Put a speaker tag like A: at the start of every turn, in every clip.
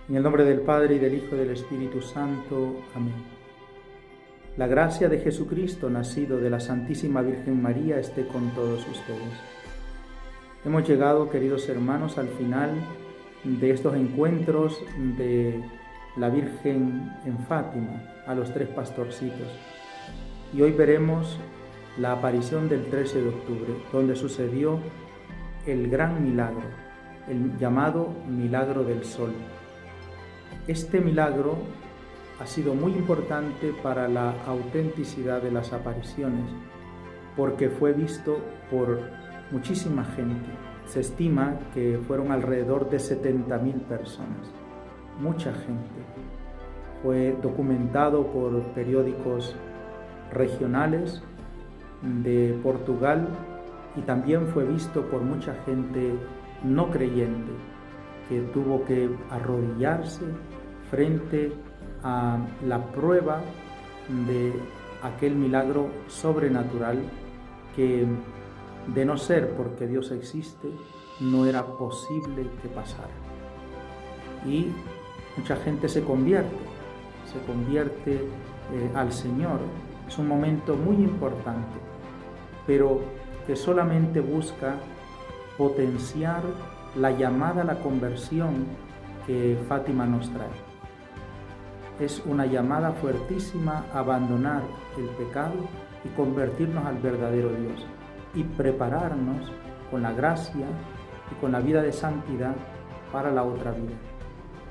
A: En el nombre del Padre, y del Hijo, y del Espíritu Santo. Amén. La gracia de Jesucristo, nacido de la Santísima Virgen María, esté con todos ustedes. Hemos llegado, queridos hermanos, al final de estos encuentros de la Virgen en Fátima, a los 3 pastorcitos. Y hoy veremos la aparición del 13 de octubre, donde sucedió el gran milagro, el llamado milagro del sol. Este milagro ha sido muy importante para la autenticidad de las apariciones, porque fue visto por muchísima gente. Se estima que fueron alrededor de 70.000 personas, mucha gente. Fue documentado por periódicos regionales de Portugal y también fue visto por mucha gente no creyente que tuvo que arrodillarse frente a la prueba de aquel milagro sobrenatural que, de no ser porque Dios existe, no era posible que pasara. Y mucha gente se convierte al Señor. Es un momento muy importante, pero que solamente busca potenciar la llamada a la conversión que Fátima nos trae. Es una llamada fuertísima a abandonar el pecado y convertirnos al verdadero Dios y prepararnos con la gracia y con la vida de santidad para la otra vida,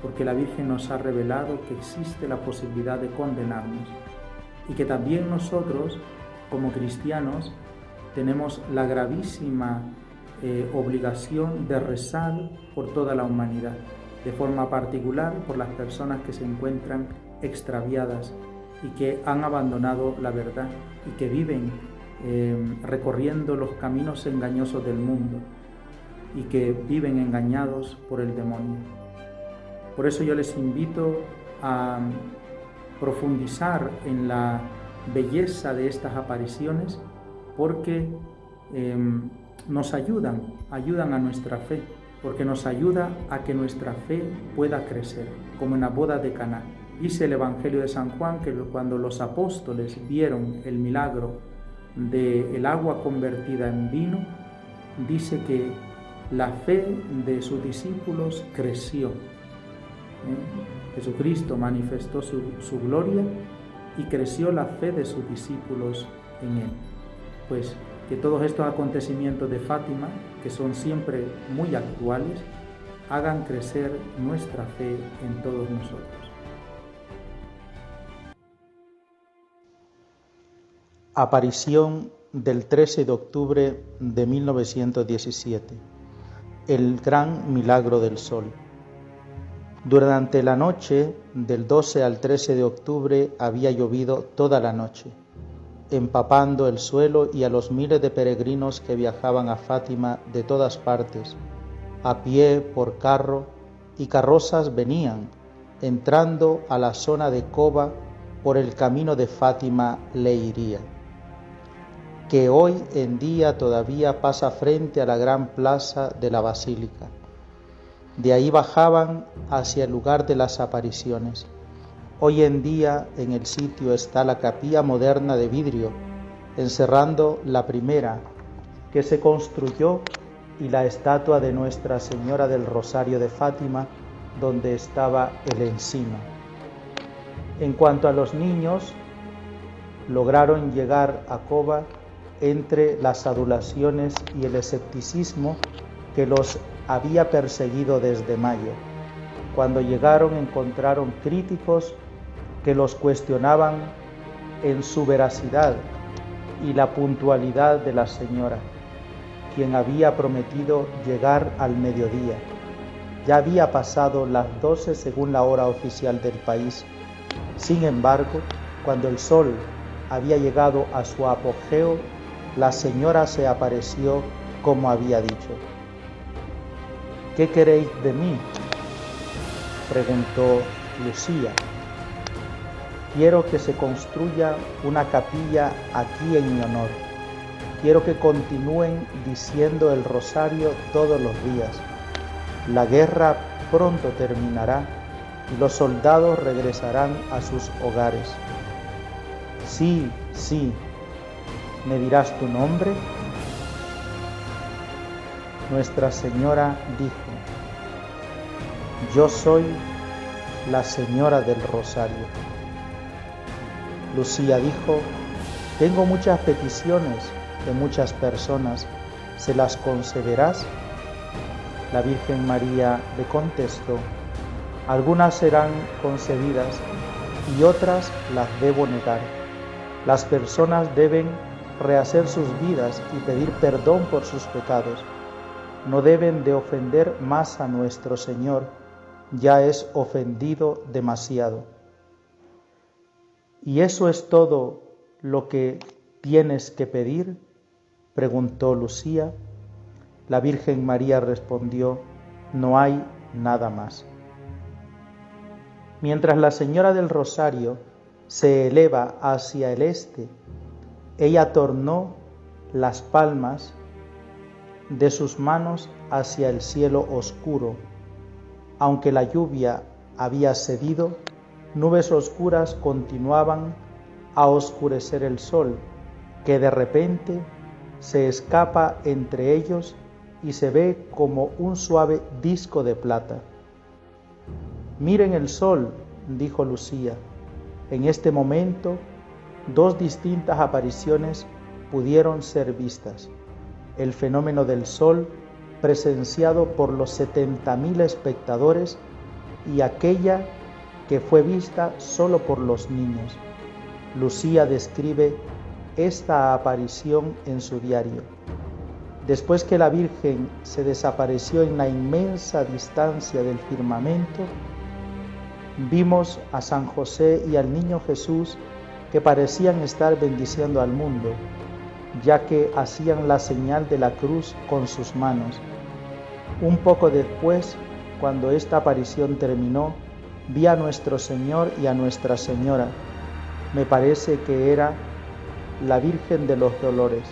A: porque la Virgen nos ha revelado que existe la posibilidad de condenarnos y que también nosotros, como cristianos, tenemos la gravísima obligación de rezar por toda la humanidad, de forma particular por las personas que se encuentran extraviadas y que han abandonado la verdad y que viven recorriendo los caminos engañosos del mundo y que viven engañados por el demonio. Por eso yo les invito a profundizar en la belleza de estas apariciones, porque nos ayudan a nuestra fe, porque nos ayuda a que nuestra fe pueda crecer, como en la boda de Caná. Dice el Evangelio de San Juan que cuando los apóstoles vieron el milagro del agua convertida en vino, dice que la fe de sus discípulos creció. Jesucristo manifestó su gloria y creció la fe de sus discípulos en él. Pues que todos estos acontecimientos de Fátima, que son siempre muy actuales, hagan crecer nuestra fe en todos nosotros. Aparición del 13 de octubre de 1917. El gran milagro del sol. Durante la noche del 12 al 13 de octubre había llovido toda la noche, empapando el suelo y a los miles de peregrinos que viajaban a Fátima de todas partes, a pie, por carro, y carrozas venían, entrando a la zona de Cova por el camino de Fátima Leiria, que hoy en día todavía pasa frente a la gran plaza de la Basílica. De ahí bajaban hacia el lugar de las apariciones. Hoy en día en el sitio está la capilla moderna de vidrio, encerrando la primera que se construyó, y la estatua de Nuestra Señora del Rosario de Fátima, donde estaba el encino. En cuanto a los niños, lograron llegar a Cova entre las adulaciones y el escepticismo que los había perseguido desde mayo. Cuando llegaron encontraron críticos que los cuestionaban en su veracidad y la puntualidad de la Señora, quien había prometido llegar al mediodía. Ya había pasado las 12 según la hora oficial del país. Sin embargo, cuando el sol había llegado a su apogeo, la Señora se apareció como había dicho. ¿Qué queréis de mí?, preguntó Lucía. Quiero que se construya una capilla aquí en mi honor. Quiero que continúen diciendo el rosario todos los días. La guerra pronto terminará y los soldados regresarán a sus hogares. Sí, sí, ¿me dirás tu nombre? Nuestra Señora dijo: yo soy la Señora del Rosario. Lucía dijo: tengo muchas peticiones de muchas personas, ¿se las concederás? La Virgen María le contestó: algunas serán concedidas y otras las debo negar. Las personas deben rehacer sus vidas y pedir perdón por sus pecados. No deben de ofender más a nuestro Señor, ya es ofendido demasiado. ¿Y eso es todo lo que tienes que pedir?, preguntó Lucía. La Virgen María respondió: no hay nada más. Mientras la Señora del Rosario se eleva hacia el este, ella tornó las palmas de sus manos hacia el cielo oscuro. Aunque la lluvia había cedido, nubes oscuras continuaban a oscurecer el sol, que de repente se escapa entre ellos y se ve como un suave disco de plata. Miren el sol, dijo Lucía. En este momento, dos distintas apariciones pudieron ser vistas: el fenómeno del sol presenciado por los 70.000 espectadores y aquella que fue vista solo por los niños. Lucía describe esta aparición en su diario. Después que la Virgen se desapareció en la inmensa distancia del firmamento, vimos a San José y al niño Jesús que parecían estar bendiciendo al mundo, ya que hacían la señal de la cruz con sus manos. Un poco después, cuando esta aparición terminó, vi a nuestro Señor y a Nuestra Señora. Me parece que era la Virgen de los Dolores.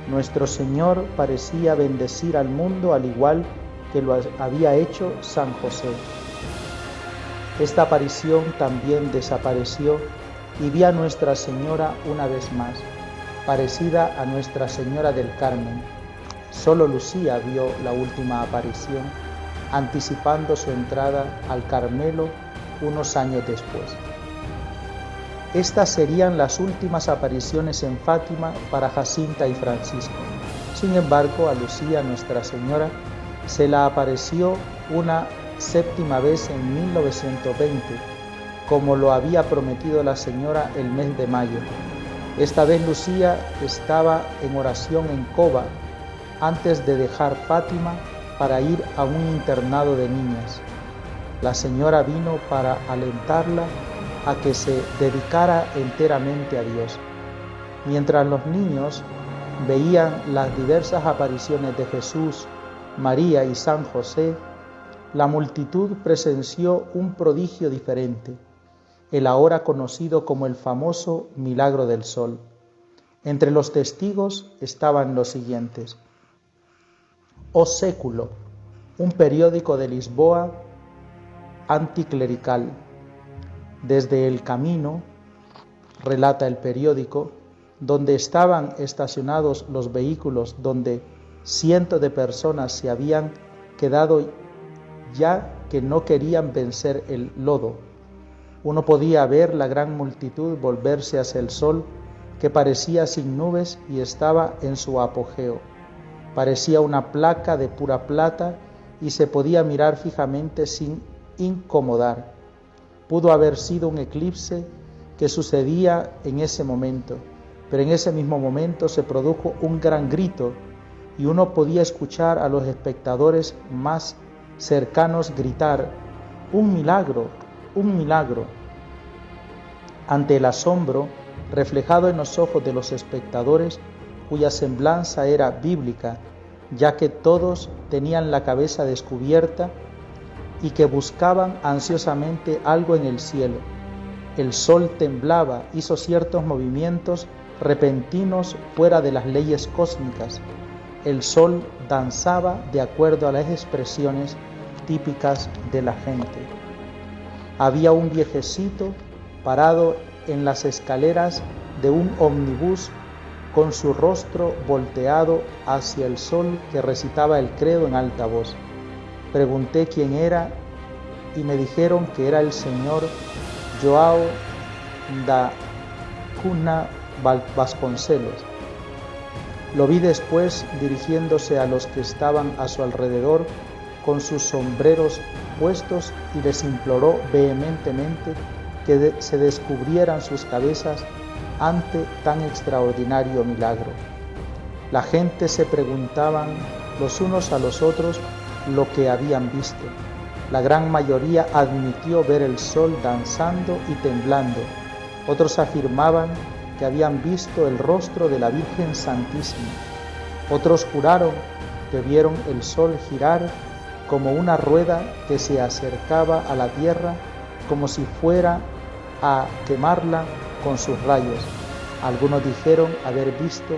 A: Nuestro Señor parecía bendecir al mundo al igual que lo había hecho San José. Esta aparición también desapareció y vi a Nuestra Señora una vez más, parecida a Nuestra Señora del Carmen. Solo Lucía vio la última aparición, anticipando su entrada al Carmelo unos años después. Estas serían las últimas apariciones en Fátima para Jacinta y Francisco. Sin embargo, a Lucía, Nuestra Señora, se la apareció una séptima vez en 1920, como lo había prometido la Señora el mes de mayo. Esta vez Lucía estaba en oración en Cova antes de dejar Fátima para ir a un internado de niñas. La Señora vino para alentarla a que se dedicara enteramente a Dios. Mientras los niños veían las diversas apariciones de Jesús, María y San José, la multitud presenció un prodigio diferente, el ahora conocido como el famoso milagro del sol. Entre los testigos estaban los siguientes: O Século, un periódico de Lisboa anticlerical. Desde el camino, relata el periódico, donde estaban estacionados los vehículos donde cientos de personas se habían quedado ya que no querían vencer el lodo, uno podía ver la gran multitud volverse hacia el sol, que parecía sin nubes y estaba en su apogeo. Parecía una placa de pura plata y se podía mirar fijamente sin incomodar. Pudo haber sido un eclipse que sucedía en ese momento, pero en ese mismo momento se produjo un gran grito y uno podía escuchar a los espectadores más cercanos gritar: ¡un milagro! ¡Un milagro! Ante el asombro reflejado en los ojos de los espectadores, cuya semblanza era bíblica, ya que todos tenían la cabeza descubierta y que buscaban ansiosamente algo en el cielo. El sol temblaba, hizo ciertos movimientos repentinos fuera de las leyes cósmicas. El sol danzaba de acuerdo a las expresiones típicas de la gente. Había un viejecito parado en las escaleras de un ómnibus con su rostro volteado hacia el sol que recitaba el credo en alta voz. Pregunté quién era y me dijeron que era el señor Joao da Cunha Vasconcelos. Lo vi después dirigiéndose a los que estaban a su alrededor con sus sombreros puestos y les imploró vehementemente que se descubrieran sus cabezas ante tan extraordinario milagro. La gente se preguntaban los unos a los otros lo que habían visto. La gran mayoría admitió ver el sol danzando y temblando. Otros afirmaban que habían visto el rostro de la Virgen Santísima. Otros juraron que vieron el sol girar como una rueda que se acercaba a la tierra como si fuera a quemarla con sus rayos. Algunos dijeron haber visto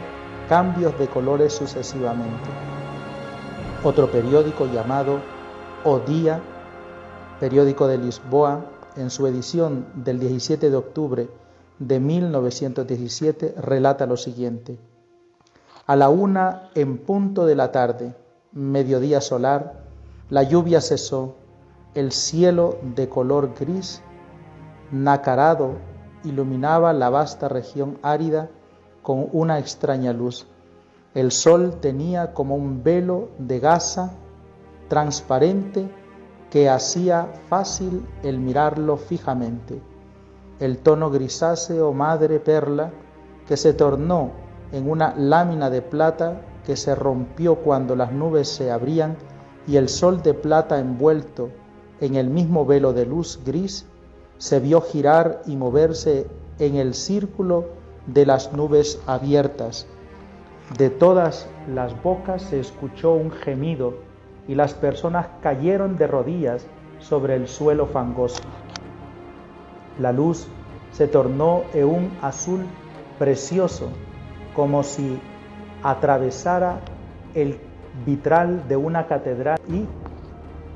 A: cambios de colores sucesivamente. Otro periódico llamado O Dia, periódico de Lisboa, en su edición del 17 de octubre de 1917, relata lo siguiente: a la 1 en punto de la tarde, mediodía solar, la lluvia cesó, el cielo de color gris nacarado iluminaba la vasta región árida con una extraña luz. El sol tenía como un velo de gasa transparente que hacía fácil el mirarlo fijamente. El tono grisáceo madre perla que se tornó en una lámina de plata que se rompió cuando las nubes se abrían y el sol de plata envuelto en el mismo velo de luz gris se vio girar y moverse en el círculo de las nubes abiertas. De todas las bocas se escuchó un gemido y las personas cayeron de rodillas sobre el suelo fangoso. La luz se tornó en un azul precioso, como si atravesara el vitral de una catedral y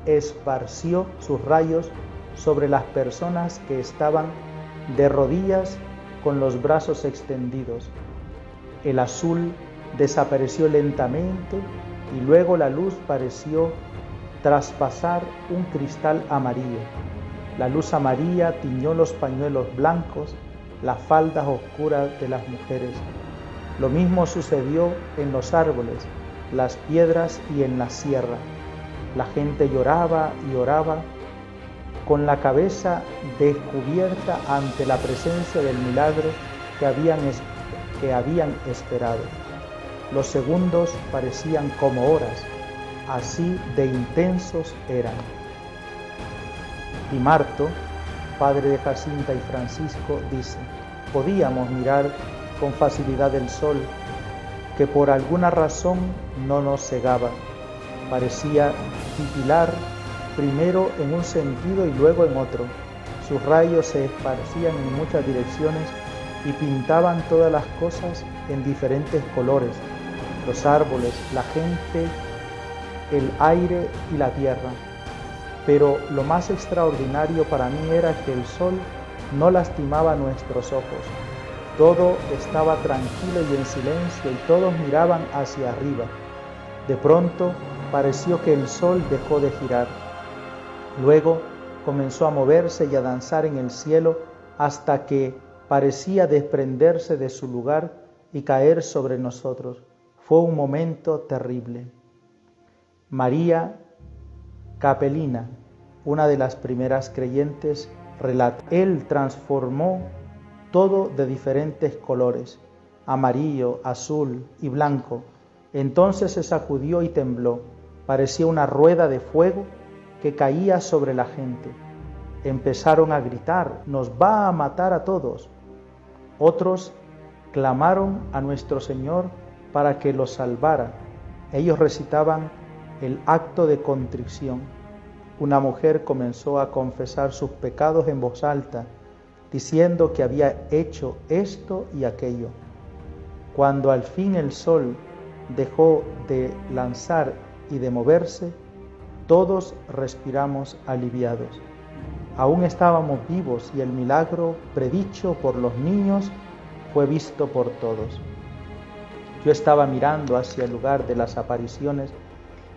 A: esparció sus rayos sobre las personas que estaban de rodillas con los brazos extendidos. El azul desapareció lentamente y luego la luz pareció traspasar un cristal amarillo. La luz amarilla tiñó los pañuelos blancos, las faldas oscuras de las mujeres. Lo mismo sucedió en los árboles, las piedras y en la sierra. La gente lloraba y oraba con la cabeza descubierta ante la presencia del milagro que habían esperado. Los segundos parecían como horas, así de intensos eran. Y Marto, padre de Jacinta y Francisco, dice: podíamos mirar con facilidad el sol, que por alguna razón no nos cegaba. Parecía titilar primero en un sentido y luego en otro. Sus rayos se esparcían en muchas direcciones y pintaban todas las cosas en diferentes colores: los árboles, la gente, el aire y la tierra. Pero lo más extraordinario para mí era que el sol no lastimaba nuestros ojos. Todo estaba tranquilo y en silencio y todos miraban hacia arriba. De pronto pareció que el sol dejó de girar. Luego comenzó a moverse y a danzar en el cielo hasta que parecía desprenderse de su lugar y caer sobre nosotros. Fue un momento terrible. María Capelina, una de las primeras creyentes, relata: él transformó todo de diferentes colores, amarillo, azul y blanco. Entonces se sacudió y tembló. Parecía una rueda de fuego que caía sobre la gente. Empezaron a gritar: nos va a matar a todos. Otros clamaron a nuestro Señor para que los salvara. Ellos recitaban el acto de contrición. Una mujer comenzó a confesar sus pecados en voz alta, diciendo que había hecho esto y aquello. Cuando al fin el sol dejó de lanzar y de moverse, todos respiramos aliviados. Aún estábamos vivos y el milagro predicho por los niños fue visto por todos. Yo estaba mirando hacia el lugar de las apariciones,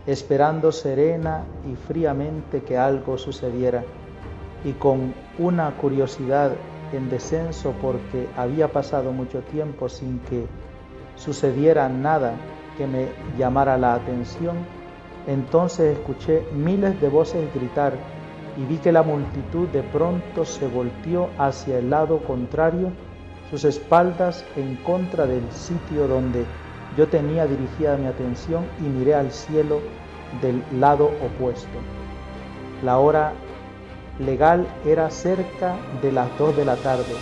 A: esperando serena y fríamente que algo sucediera, y con una curiosidad en descenso porque había pasado mucho tiempo sin que sucediera nada que me llamara la atención. Entonces escuché miles de voces gritar y vi que la multitud de pronto se volteó hacia el lado contrario, sus espaldas en contra del sitio donde yo tenía dirigida mi atención, y miré al cielo del lado opuesto. La hora legal era cerca de las 2 de la tarde,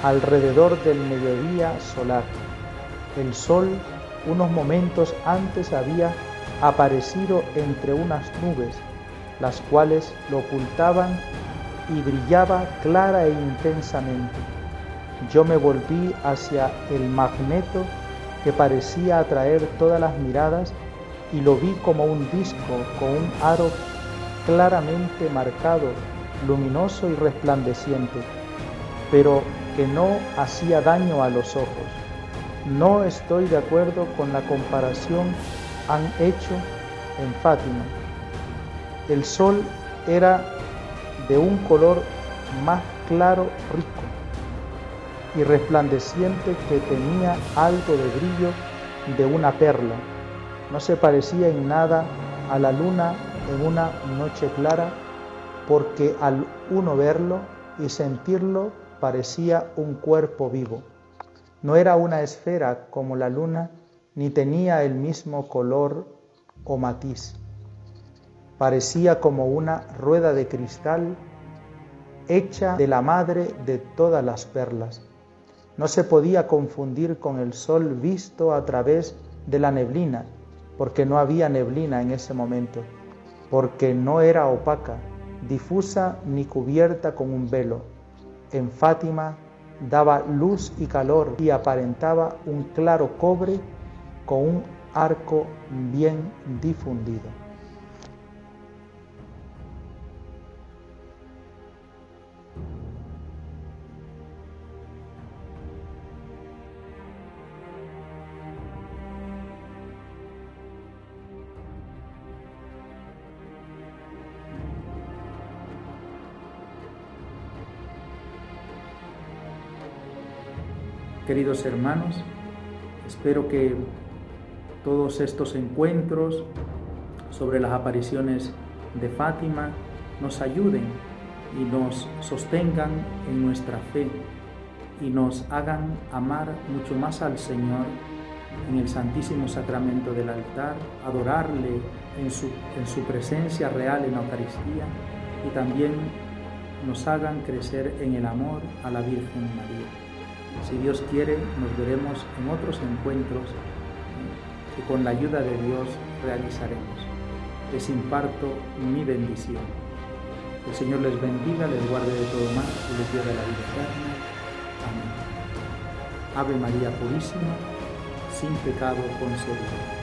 A: alrededor del mediodía solar. El sol, unos momentos antes, había aparecido entre unas nubes, las cuales lo ocultaban, y brillaba clara e intensamente. Yo me volví hacia el magneto que parecía atraer todas las miradas, y lo vi como un disco con un aro claramente marcado, luminoso y resplandeciente, pero que no hacía daño a los ojos. No estoy de acuerdo con la comparación han hecho en Fátima. El sol era de un color más claro, rico y resplandeciente, que tenía algo de brillo de una perla. No se parecía en nada a la luna en una noche clara, porque al uno verlo y sentirlo parecía un cuerpo vivo. No era una esfera como la luna, ni tenía el mismo color o matiz. Parecía como una rueda de cristal hecha de la madre de todas las perlas. No se podía confundir con el sol visto a través de la neblina, porque no había neblina en ese momento, porque no era opaca, difusa ni cubierta con un velo. En Fátima daba luz y calor y aparentaba un claro cobre con un arco bien difundido.
B: Queridos hermanos, espero que todos estos encuentros sobre las apariciones de Fátima nos ayuden y nos sostengan en nuestra fe y nos hagan amar mucho más al Señor en el Santísimo Sacramento del altar, adorarle en su presencia real en la Eucaristía, y también nos hagan crecer en el amor a la Virgen María. Si Dios quiere, nos veremos en otros encuentros que con la ayuda de Dios realizaremos. Les imparto mi bendición. El Señor les bendiga, les guarde de todo mal y les lleve a la vida eterna. Amén. Ave María Purísima, sin pecado concebido.